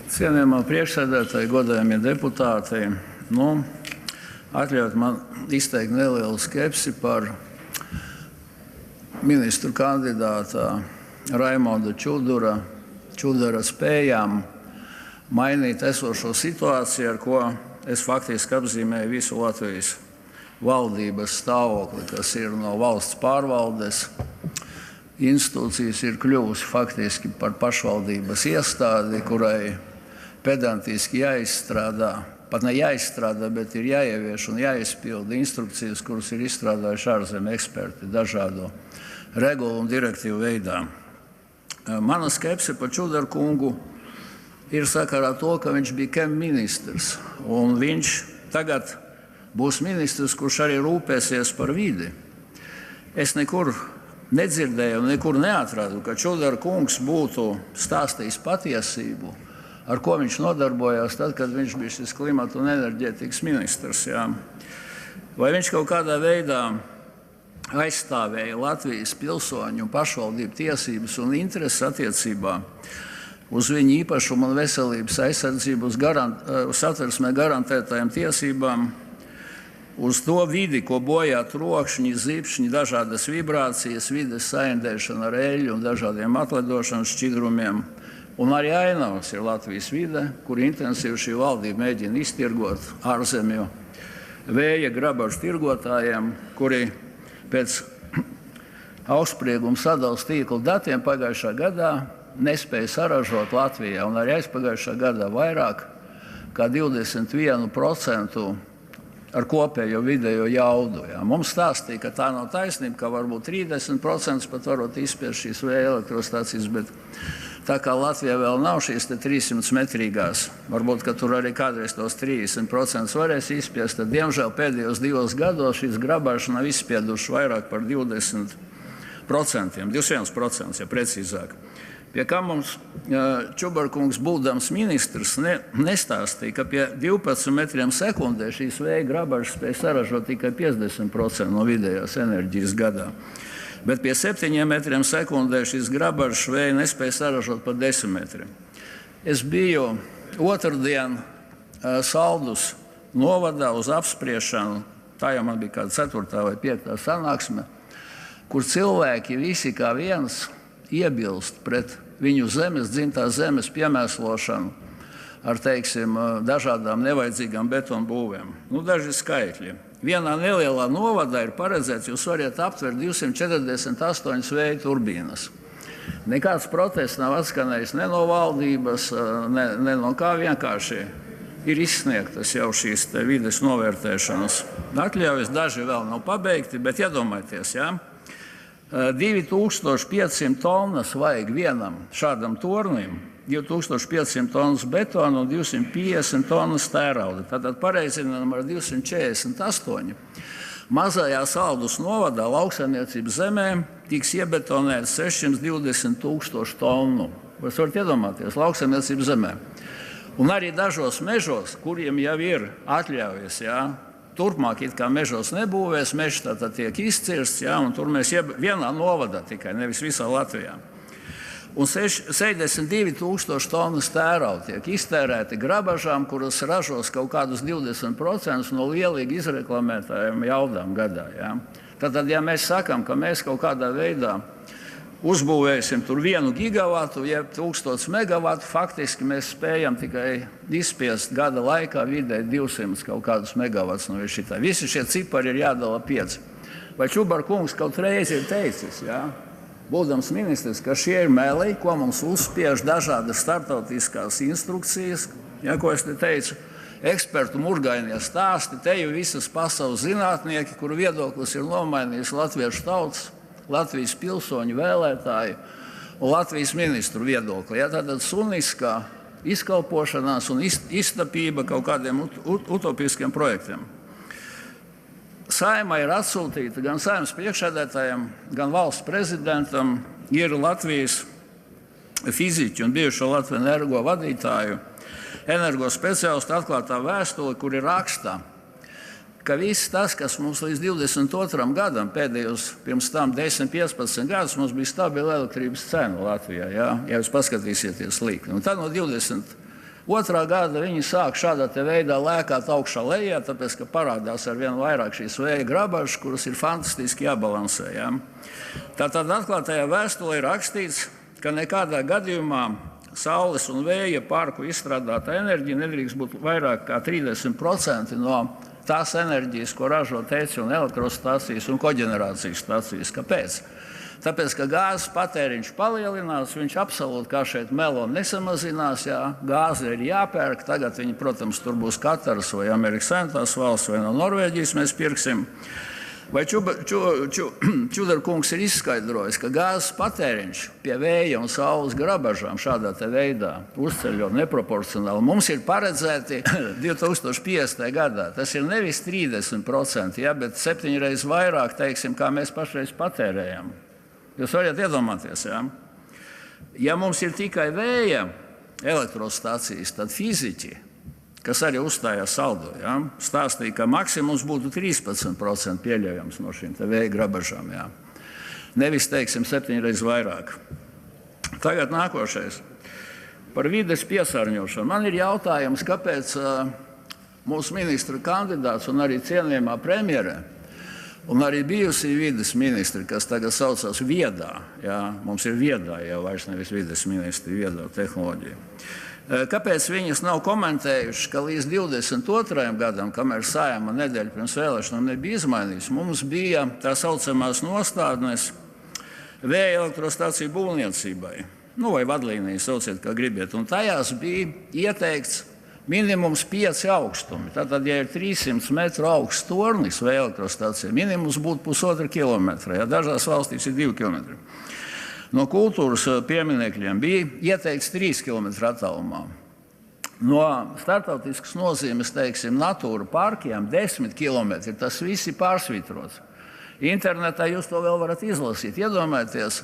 Cienījamā priekšsēdētāji, godājamie deputāti, atļaut man izteikt nelielu skepsi par ministru kandidāta Raiondu Čudara spējām mainīt esošo situāciju, ar ko es faktiski apzīmēju visu Latvijas valdības stāvokli, kas ir no valsts pārvaldes. Institūcijas ir kļuvusi faktiski par pašvaldības iestādi, kurai pedantiski jāizstrādā, pat ne jāizstrādā, bet ir jāievieš un jāizpilda instrukcijas, kuras ir izstrādājuši ārzemju eksperti dažādu regulu un direktīvu veidā. Mana skepse par Čudaru kungu ir sakarā to, ka viņš bija ministrs, un viņš tagad būs ministrs, kurš arī rūpēsies par vidi. Es nekur nedzirdēju un nekur neatradu, ka Čudaru kungs būtu stāstījis patiesību, ar ko viņš nodarbojās tad, kad viņš bija šis klimata un enerģētikas ministrs. Jā. Vai viņš kaut kādā veidā aizstāvēja Latvijas pilsoņu un pašvaldību tiesības un intereses attiecībā uz viņu īpašumu un veselības aizsardzību, uz satversmē garantētajām tiesībām, uz to vidi, ko bojā trokšņi, zipšņi, dažādas vibrācijas, vides saindēšana ar eļļu un dažādiem atlidošanas šķidrumiem. Un arī ainavas ir Latvijas vide, kur intensīvi šī valdība mēģina iztirgot ārzemju vēja grabažu tirgotājiem, kuri pēc augstsprieguma sadales tīkla datiem pagājušā gadā nespēja saražot Latvijā un arī aizpagājušā gadā vairāk kā 21% ar kopējo vidējo jaudu. Jā. Mums stāstīja, ka tā nav taisnība, ka varbūt 30% pat varot izspiest šīs vēja elektrostācijas, bet tā kā Latvijā vēl nav šīs 300 metrīgās, varbūt, ka tur arī kādreiz tos 30% varēs izspiest, tad, diemžēl, pēdējos 2 gados šīs grabažas nav izspieduši vairāk par 20%, 21%, ja precīzāk. Pie kā mums Čudaru kungs, būdams ministrs, nestāstīja, ka pie 12 metriem sekundē šīs vēja grabažas spēja saražot tikai 50% no vidējās enerģijas gadā. Bet pie 7 metriem sekundē šīs grabažas vēja nespēja saražot par 10 metriem. Es biju otrdien Saldus novadā uz apspriešanu, tā jau man bija kāda 4. vai 5. sanāksme, kur cilvēki visi kā viens iebilst pret viņu zemes, dzimtās zemes piemēslošanu ar, teiksim, dažādām nevajadzīgām betonu būvēm. Daži skaitļi. Vienā nelielā novadā ir paredzēts, jūs varat aptvert 248 vēja turbīnas. Nekāds protests nav atskanējis ne no valdības, ne no kā, vienkārši ir izsniegtas jau šīs vides novērtēšanas atļaujas. Daži vēl nav pabeigti, bet iedomājieties, jā? 2500 tonnas vajag vienam šādam tornim, 2500 tonnas betona un 250 tonnas tērauda. Tātad pareizinām ar 248. Mazajā Saldus novadā lauksaimniecības zemē tiks iebetonēts 620 000 tonu. Jūs varat iedomāties, lauksaimniecības zemē. Un arī dažos mežos, kuriem jau ir atļaujas, jā, turpmāk it kā mežos nebūvēs, mežs tātad tiek izcirsts, jā, un tur mēs vienā novadā tikai, nevis visā Latvijā. Un 62 000 tonnas tērauda tiek iztērēti grabažām, kuras ražos kaut kādus 20% no lielīgi izreklamētājiem jaudām gadā. Jā. Tātad, ja mēs sakam, ka mēs kaut kādā veidā uzbūvēsim tur 1 gigavatu, jeb 1000 megavatu, faktiski mēs spējam tikai izspiest gada laikā vidēji 200 kaut kādus megavatus no šitā. Visi šie cipari ir jādala 5. Vai Čudaru kungs kaut reizi ir teicis, jā, būdams ministrs, ka šie ir meli, ko mums uzspiež dažādas starptautiskās instrukcijas, ja, ko es te teicu, ekspertu murgainie stāsti, te jau visas pasaules zinātnieki, kuru viedoklis ir nomainījis latviešu tautas, Latvijas pilsoņu vēlētāju un Latvijas ministru viedokli. Ja, tātad suniskā izkalpošanās un iztapība kaut kādiem utopiskiem projektiem. Saima ir atsūtīta gan Saeimas priekšsēdētājiem, gan valsts prezidentam, ir Latvijas fiziķu un bijušo Latvijas energo vadītāju, energo speciālistu atklātā vēstule, kur ir rakstā, ka viss tas, kas mums līdz 22. gadam, pēdējos pirms tam 10-15 gadus, mums bija stabila elektrības cena Latvijā, ja jūs paskatīsieties līkni. Un tad no 22. Otrā gada viņi sāk šādā te veidā lēkāt augšā lejā, tāpēc, ka parādās ar vien vairāk šīs vēja grabažas, kuras ir fantastiski jābalansē. Ja? Tātad atklātajā vēstulē ir rakstīts, ka nekādā gadījumā saules un vēja parku izstrādāta enerģija nedrīkst būt vairāk kā 30% no tās enerģijas, ko ražo tēci un elektrostācijas un koģenerācijas stācijas. Kāpēc? Tāpēc, ka gāzes patēriņš palielinās, viņš absolūti kā šeit melo nesamazinās, jā, gāze ir jāpērk, tagad viņi, protams, tur būs Kataras vai Amerikas Savienotās valsts vai no Norvēģijas mēs pirksim. Vai Čudaru kungs ir izskaidrojis, ka gāzes patēriņš pie vēja un saules grabažām šādā te veidā uzceļot neproporcionāli mums ir paredzēti 2050. gadā. Tas ir nevis 30%, ja, bet 7 reizes vairāk, teiksim, kā mēs pašreiz patērējam. Jūs varat iedomāties, ja? Ja mums ir tikai vēja elektrostācijas, tad fiziķi, kas arī uzstājās saldo, ja, stāstīja, ka maksimums būtu 13% pieļaujams no šīm te vēja grabažām. Ja. Nevis, teiksim, 7 reizes vairāk. Tagad nākošais. Par vides piesārņošanu. Man ir jautājums, kāpēc mūsu ministra kandidāts un arī cienījamā premjere un arī bijusī vides ministri, kas tagad saucās viedā, jā, mums ir viedā jau vairs nevis vides ministri, viedā tehnoloģija. Kāpēc viņas nav komentējuši, ka līdz 22. gadam, kamēr Saeima nedēļu pirms vēlēšanām nebija izmainījis, mums bija tā saucamās nostādnes vēja elektrostāciju būvniecībai, nu vai vadlīnijas, sauciet, kā gribiet, un tajās bija ieteikts minimums 5 augstumi. Tātad, ja ir 300 metru augsts tornis vai elektrostācija, minimums būtu 1,5 kilometra, ja dažās valstīs ir 2 kilometri. No kultūras pieminekļiem bija ieteikts 3 kilometru attālumā. No startautiskas nozīmes, teiksim, natūra parkiem 10 kilometri, tas viss ir pārsvītrots. Internetā jūs to vēl varat izlasīt. Iedomājieties,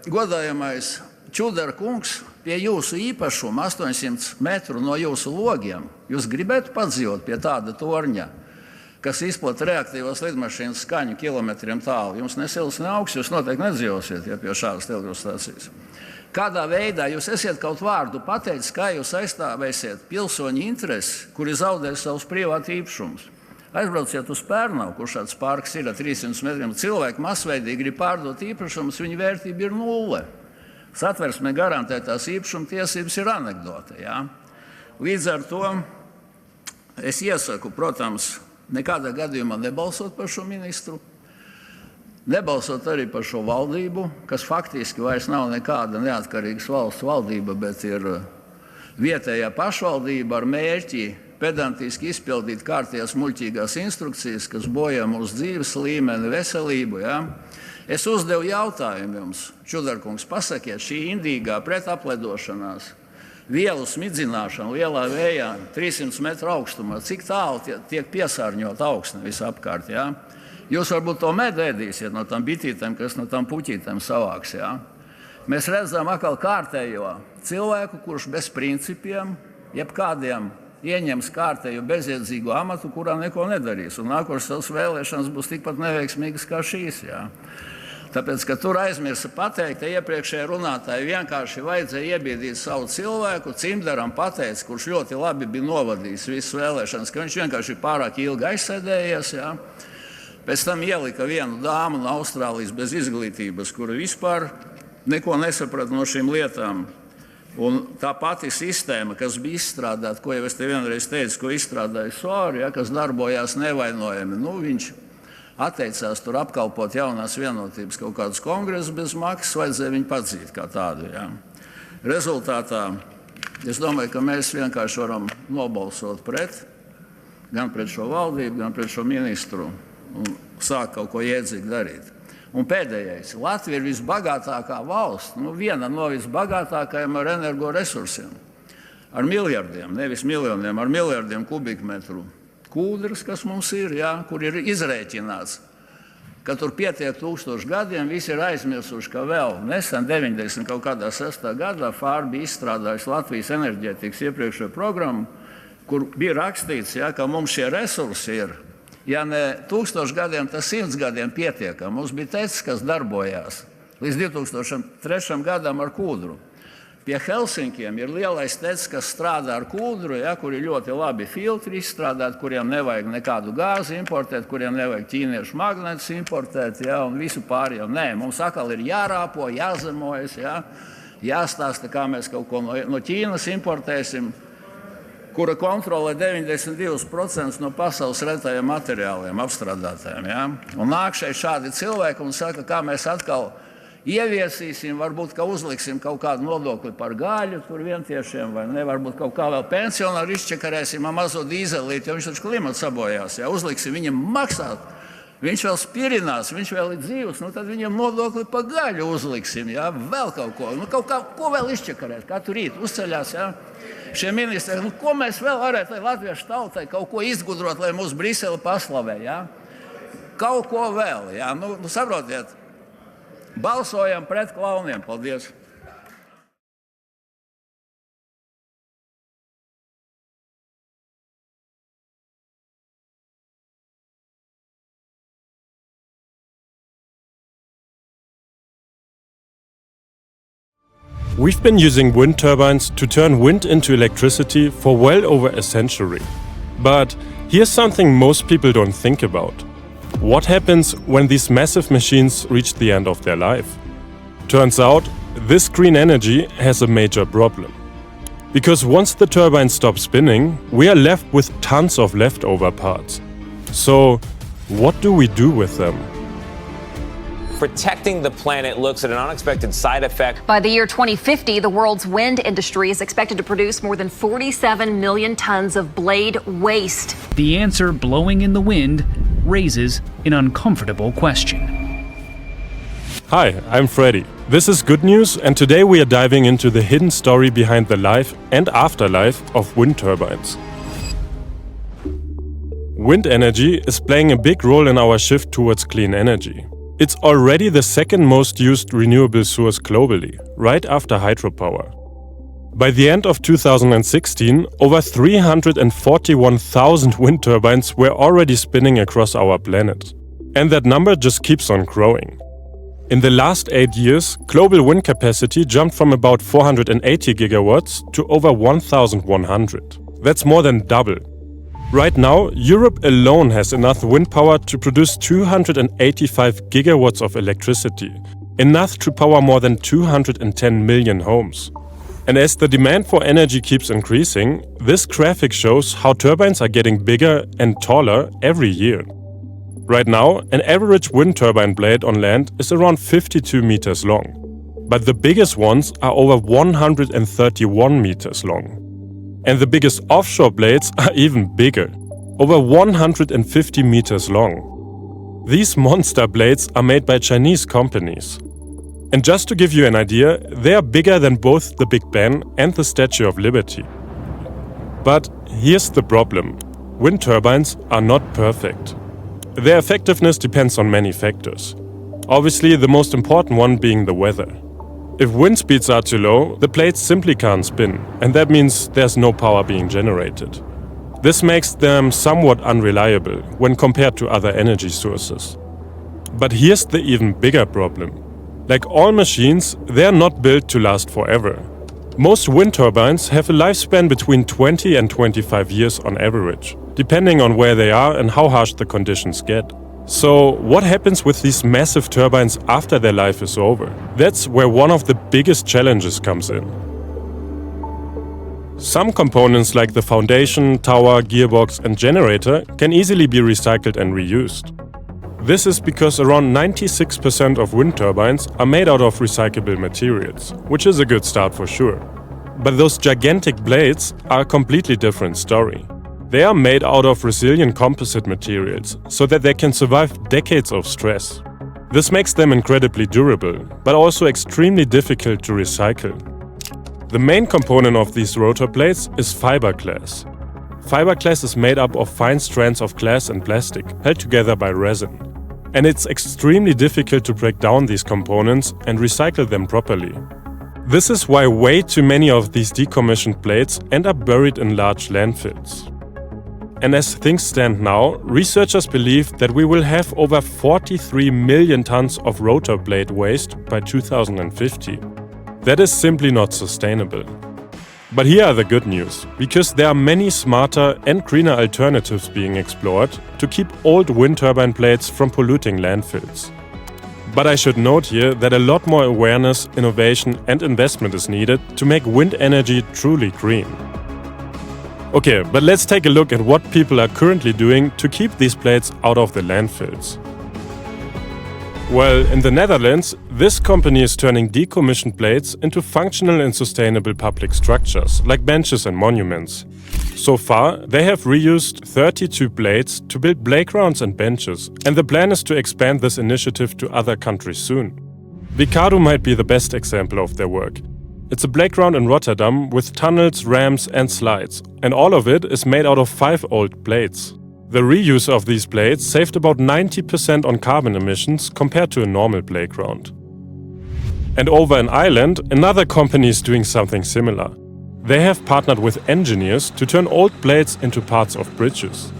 godājamais Čudara kungs, pie jūsu īpašuma 800 metru no jūsu logiem, jūs gribētu padzīvot pie tāda torņa, kas izplata reaktīvās lidmašīnas skaņu kilometriem tālu. Jums nesils neaugs, jūs noteikti nedzīvosiet, ja pie šādas elektrostācijas. Kādā veidā jūs esiet kaut vārdu pateicis, kā jūs aizstāvēsiet pilsoņu interesi, kuri zaudē savus privātu īpašumus? Aizbrauciet uz Pērnavu, kur šāds parks ir 300 metriem. Cilvēki masveidīgi grib pārdot īpašumus, viņa vērtība ir 0. Satversmē garantētās īpašuma tiesības ir anekdote. Ja? Līdz ar to es iesaku, protams, nekādā gadījumā nebalsot par šo ministru, nebalsot arī par šo valdību, kas faktiski vairs nav nekāda neatkarīgas valsts valdība, bet ir vietējā pašvaldība ar mērķi pedantiski izpildīt kārtējās muļķīgās instrukcijas, kas bojā mūsu dzīves līmeni, veselību. Ja? Es uzdevu jautājumu jums, Čudarkungs, pasakiet, šī indīgā pretapledošanās, vielu smidzināšana lielā vējā, 300 metru augstumā, cik tālu tiek piesārņot augsne visapkārt, jā? Jūs varbūt to medu ēdīsiet no tām bitītēm, kas no tām puķītēm savāks, jā? Mēs redzam atkal kārtējo cilvēku, kurš bez principiem, jebkādiem ieņems kārtēju bezjēdzīgu amatu, kurā neko nedarīs, un nākošās vēlēšanas būs tikpat neveiksmīgas kā šīs, jā? Tāpēc, ka tur aizmirsa pateikt, iepriekšējā runātāji vienkārši vajadzēja iebiedīt savu cilvēku, Cimdaram pateica, kurš ļoti labi bija novadījis visas vēlēšanas, ka viņš vienkārši pārāk ilgi aizsēdējies. Ja? Pēc tam ielika vienu dāmu no Austrālijas bez izglītības, kura vispār neko nesaprata no šīm lietām. Un tā pati sistēma, kas bija izstrādāta, ko jau es te vienreiz teicu, ko izstrādāja Sori, ja, kas darbojās nevainojami, viņš atteicās tur apkalpot jaunās vienotības kaut kādus kongresus bez maksas, vajadzēja viņu padzīt kā tādu. Ja. Rezultātā es domāju, ka mēs vienkārši varam nobalsot pret, gan pret šo valdību, gan pret šo ministru un sākt kaut ko jēdzīgi darīt. Un pēdējais, Latvija ir visbagātākā valsts, viena no visbagātākajām ar energoresursiem, ar miljardiem, nevis miljoniem, ar miljardiem kubikmetru kūdras, kas mums ir, jā, kur ir izrēķināts, ka tur pietiek 1000 gadiem, visi ir aizmirsuši, ka vēl nesen 90 kaut kādā 6. gadā FAR bija izstrādājusi Latvijas enerģētikas iepriekšējo programmu, kur bija rakstīts, jā, ka mums šie resursi ir, ja ne 1000 gadiem, tas 100 gadiem pietiekam. Mums bija tecis, kas darbojās līdz 2003. gadam ar kūdru. Pie Helsinkiem ir lielais tecis, kas strādā ar kūdru, ja, kur ir ļoti labi filtri izstrādāti, kuriem nevajag nekādu gāzi importēt, kuriem nevajag ķīniešu magnētus importēt, ja, un visu pārējo. Nē, mums atkal ir jārāpo, jāzemojas, ja, jāstāsta, kā mēs kaut ko no Ķīnas importēsim, kura kontrolē 92% no pasaules retajiem materiāliem apstrādātājiem. Ja. Un nāk šeit šādi cilvēki un saka, kā mēs atkal ieviesīsim, varbūt, ka uzliksim kaut kādu nodokli par gaļu tur vientiešiem, vai ne, varbūt kaut kā vēl pensionāru izčekarēsim ar mazo dīzelīti, jo viņš taču klimats sabojās, ja, uzliksim viņam maksāt, viņš vēl spirinās, viņš vēl ir dzīvs, nu tad viņam nodokli par gaļu uzliksim, ja, vēl kaut ko, nu kaut kā, ko vēl izčekarēt, katru rītu uzceļās, ja, šie ministri, nu ko mēs vēl varētu, lai latviešu tautai kaut ko izgudrot, lai mūsu Brisele paslavē, ja, kaut ko vēl, ja, nu saprotiet, balsojam pret klauniem. Paldies! We've been using wind turbines to turn wind into electricity for well over a century. But here's something most people don't think about. What happens when these massive machines reach the end of their life? Turns out, this green energy has a major problem. Because once the turbines stop spinning, we are left with tons of leftover parts. So, what do we do with them? Protecting the planet looks at an unexpected side effect. By the year 2050, the world's wind industry is expected to produce more than 47 million tons of blade waste. The answer, blowing in the wind, raises an uncomfortable question. Hi, I'm Freddy. This is Good News, and today we are diving into the hidden story behind the life and afterlife of wind turbines. Wind energy is playing a big role in our shift towards clean energy. It's already the second most used renewable source globally, right after hydropower. By the end of 2016, over 341,000 wind turbines were already spinning across our planet. And that number just keeps on growing. In the last 8 years, global wind capacity jumped from about 480 gigawatts to over 1,100. That's more than double. Right now, Europe alone has enough wind power to produce 285 gigawatts of electricity, enough to power more than 210 million homes. And as the demand for energy keeps increasing, this graphic shows how turbines are getting bigger and taller every year. Right now, an average wind turbine blade on land is around 52 meters long. But the biggest ones are over 131 meters long. And the biggest offshore blades are even bigger, over 150 meters long. These monster blades are made by Chinese companies. And just to give you an idea, they are bigger than both the Big Ben and the Statue of Liberty. But here's the problem. Wind turbines are not perfect. Their effectiveness depends on many factors. Obviously, the most important one being the weather. If wind speeds are too low, the blades simply can't spin, and that means there's no power being generated. This makes them somewhat unreliable when compared to other energy sources. But here's the even bigger problem. Like all machines, they are not built to last forever. Most wind turbines have a lifespan between 20 and 25 years on average, depending on where they are and how harsh the conditions get. So, what happens with these massive turbines after their life is over? That's where one of the biggest challenges comes in. Some components like the foundation, tower, gearbox and generator can easily be recycled and reused. This is because around 96% of wind turbines are made out of recyclable materials, which is a good start for sure. But those gigantic blades are a completely different story. They are made out of resilient composite materials, so that they can survive decades of stress. This makes them incredibly durable, but also extremely difficult to recycle. The main component of these rotor blades is fiberglass. Fiberglass is made up of fine strands of glass and plastic, held together by resin. And it's extremely difficult to break down these components and recycle them properly. This is why way too many of these decommissioned blades end up buried in large landfills. And as things stand now, researchers believe that we will have over 43 million tons of rotor blade waste by 2050. That is simply not sustainable. But here are the good news, because there are many smarter and greener alternatives being explored to keep old wind turbine blades from polluting landfills. But I should note here that a lot more awareness, innovation and investment is needed to make wind energy truly green. Okay, but let's take a look at what people are currently doing to keep these blades out of the landfills. Well, in the Netherlands, this company is turning decommissioned blades into functional and sustainable public structures, like benches and monuments. So far, they have reused 32 blades to build playgrounds and benches, and the plan is to expand this initiative to other countries soon. Vicado might be the best example of their work. It's a playground in Rotterdam with tunnels, ramps and slides, and all of it is made out of 5 old blades. The reuse of these blades saved about 90% on carbon emissions compared to a normal playground. And over in Ireland, another company is doing something similar. They have partnered with engineers to turn old blades into parts of bridges.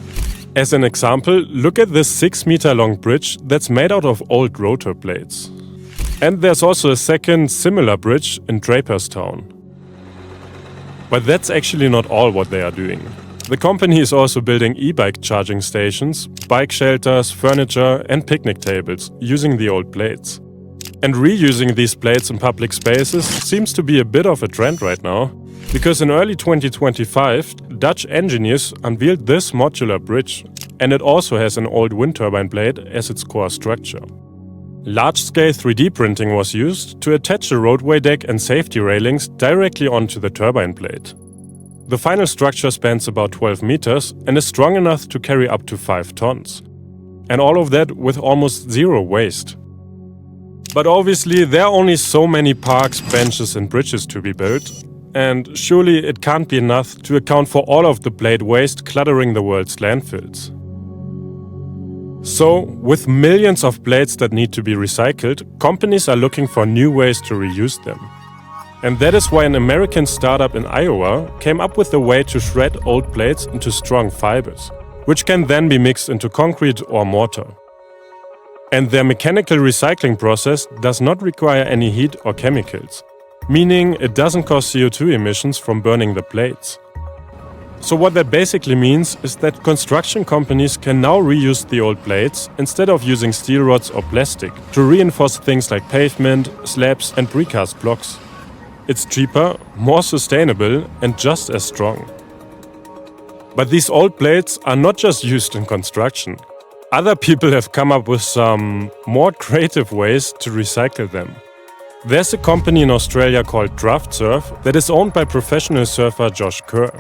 As an example, look at this 6-meter-long bridge that's made out of old rotor blades. And there's also a second similar bridge in Draperstown. But that's actually not all what they are doing. The company is also building e-bike charging stations, bike shelters, furniture and picnic tables using the old blades. And reusing these blades in public spaces seems to be a bit of a trend right now, because in early 2025, Dutch engineers unveiled this modular bridge, and it also has an old wind turbine blade as its core structure. Large-scale 3D printing was used to attach the roadway deck and safety railings directly onto the turbine blade. The final structure spans about 12 meters and is strong enough to carry up to 5 tons. And all of that with almost zero waste. But obviously there are only so many parks, benches and bridges to be built, and surely it can't be enough to account for all of the blade waste cluttering the world's landfills. So, with millions of blades that need to be recycled, companies are looking for new ways to reuse them. And that is why an American startup in Iowa came up with a way to shred old blades into strong fibers, which can then be mixed into concrete or mortar. And their mechanical recycling process does not require any heat or chemicals, meaning it doesn't cause CO2 emissions from burning the blades. So what that basically means is that construction companies can now reuse the old blades instead of using steel rods or plastic to reinforce things like pavement, slabs and precast blocks. It's cheaper, more sustainable and just as strong. But these old blades are not just used in construction. Other people have come up with some more creative ways to recycle them. There's a company in Australia called DraftSurf that is owned by professional surfer Josh Kerr.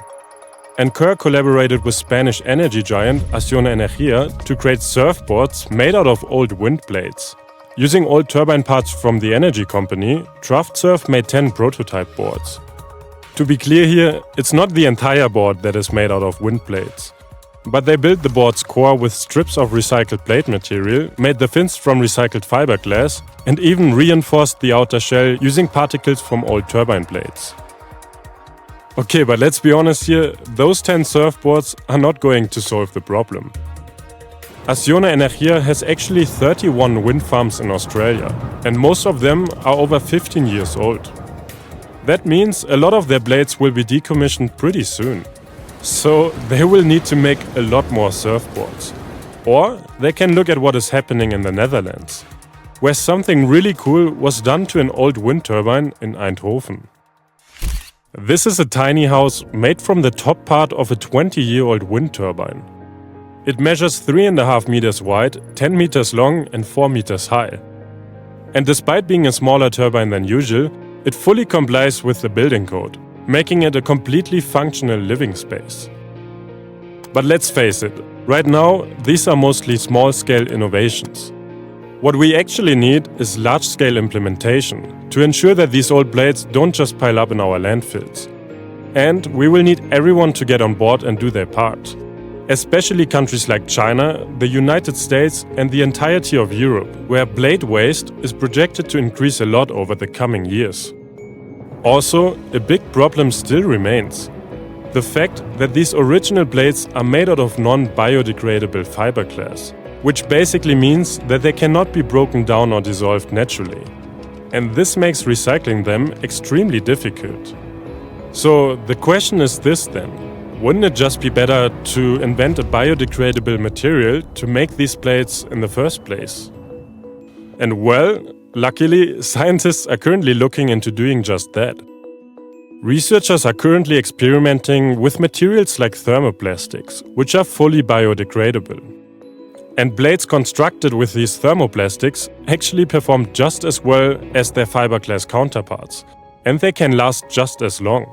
And Kerr collaborated with Spanish energy giant Acciona Energía to create surfboards made out of old wind blades. Using old turbine parts from the energy company, DraftSurf made 10 prototype boards. To be clear here, it's not the entire board that is made out of wind blades. But they built the board's core with strips of recycled blade material, made the fins from recycled fiberglass, and even reinforced the outer shell using particles from old turbine blades. Okay, but let's be honest here, those 10 surfboards are not going to solve the problem. Acciona Energía has actually 31 wind farms in Australia, and most of them are over 15 years old. That means a lot of their blades will be decommissioned pretty soon. So they will need to make a lot more surfboards. Or they can look at what is happening in the Netherlands, where something really cool was done to an old wind turbine in Eindhoven. This is a tiny house made from the top part of a 20-year-old wind turbine. It measures 3.5 meters wide, 10 meters long and 4 meters high. And despite being a smaller turbine than usual, it fully complies with the building code, making it a completely functional living space. But let's face it, right now these are mostly small-scale innovations. What we actually need is large-scale implementation to ensure that these old blades don't just pile up in our landfills. And we will need everyone to get on board and do their part. Especially countries like China, the United States and the entirety of Europe, where blade waste is projected to increase a lot over the coming years. Also, a big problem still remains. The fact that these original blades are made out of non-biodegradable fiberglass, which basically means that they cannot be broken down or dissolved naturally. and this makes recycling them extremely difficult. So the question is this then: wouldn't it just be better to invent a biodegradable material to make these plates in the first place? And well, luckily, scientists are currently looking into doing just that. Researchers are currently experimenting with materials like thermoplastics, which are fully biodegradable. And blades constructed with these thermoplastics actually perform just as well as their fiberglass counterparts, and they can last just as long.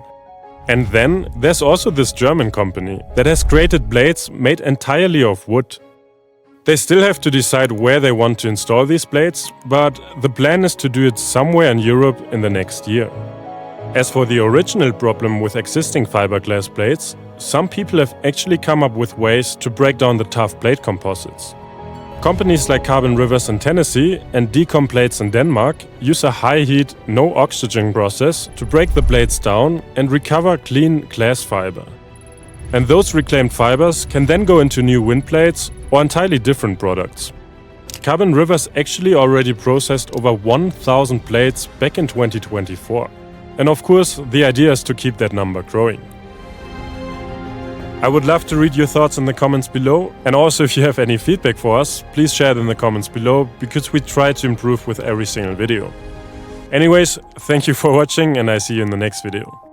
And then there's also this German company that has created blades made entirely of wood. They still have to decide where they want to install these blades, but the plan is to do it somewhere in Europe in the next year. As for the original problem with existing fiberglass blades, some people have actually come up with ways to break down the tough blade composites. Companies like Carbon Rivers in Tennessee and Decom Plates in Denmark use a high-heat, no-oxygen process to break the blades down and recover clean glass fiber. And those reclaimed fibers can then go into new wind blades or entirely different products. Carbon Rivers actually already processed over 1,000 blades back in 2024. And of course, the idea is to keep that number growing. I would love to read your thoughts in the comments below, and also if you have any feedback for us, please share it in the comments below, because we try to improve with every single video. Anyways, thank you for watching, and I see you in the next video.